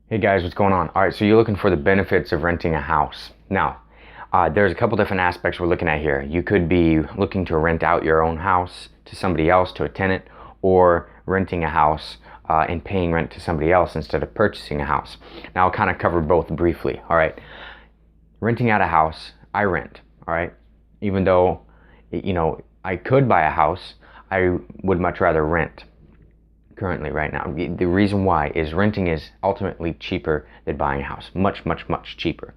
Hey guys, what's going on? All right, so you're looking for the benefits of renting a house. Now, there's a couple different aspects we're looking at here. You could be looking to rent out your own house to somebody else, to a tenant, or renting a house and paying rent to somebody else instead of purchasing a house. Now, I'll kind of cover both briefly. All right, renting out a house, I rent. All right, even though I could buy a house, I would much rather rent currently right now. The reason why is renting is ultimately cheaper than buying a house. Much cheaper.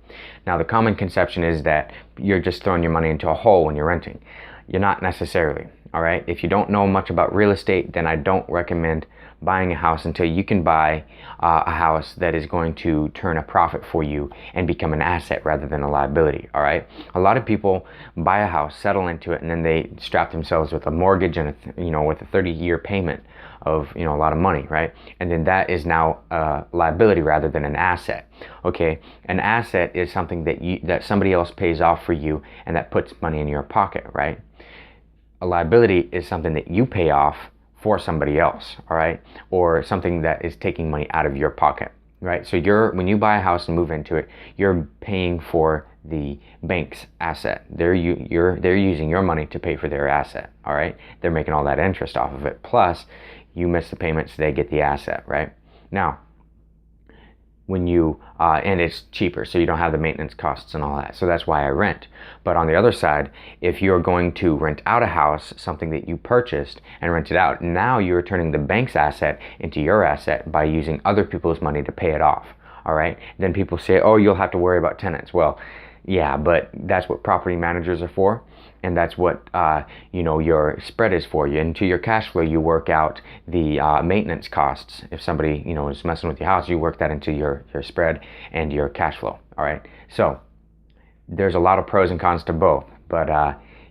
Now, the common conception is that you're just throwing your money into a hole when you're renting. You're not necessarily. All right, if you don't know much about real estate, then I don't recommend buying a house until you can buy a house that is going to turn a profit for you and become an asset rather than a liability. All right, a lot of people buy a house, settle into it, and then they strap themselves with a mortgage and with a 30-year payment of a lot of money, right? And then that is now a liability rather than an asset. Okay, an asset is something that somebody else pays off for you and that puts money in your pocket, right? A liability is something that you pay off for somebody else, all right? Or something that is taking money out of your pocket, right? So when you buy a house and move into it, you're paying for the bank's asset. They're using your money to pay for their asset, all right? They're making all that interest off of it. Plus, you miss the payments, they get the asset, right? Now, when you and it's cheaper, so you don't have the maintenance costs and all that. So that's why I rent. But on the other side, if you're going to rent out a house, something that you purchased and rent it out, now you're turning the bank's asset into your asset by using other people's money to pay it off. All right, then people say, oh, you'll have to worry about tenants. Well, yeah, but that's what property managers are for, and that's what your spread is for. You into your cash flow, you work out the maintenance costs. If somebody is messing with your house, you work that into your spread and your cash flow. All right, so there's a lot of pros and cons to both, but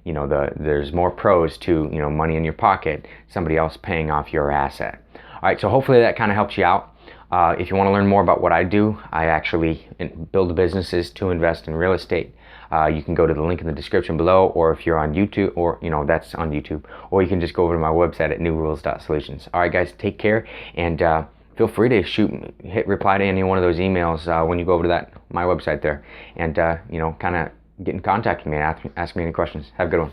there's more pros to money in your pocket, somebody else paying off your asset. All right, so hopefully that kind of helps you out. If you want to learn more about what I do, I actually build businesses to invest in real estate. You can go to the link in the description below, or if you're on YouTube, or that's on YouTube, or you can just go over to my website at newrules.solutions. All right, guys, take care, and feel free to hit reply to any one of those emails when you go over to my website there, and kind of get in contact with me and ask me any questions. Have a good one.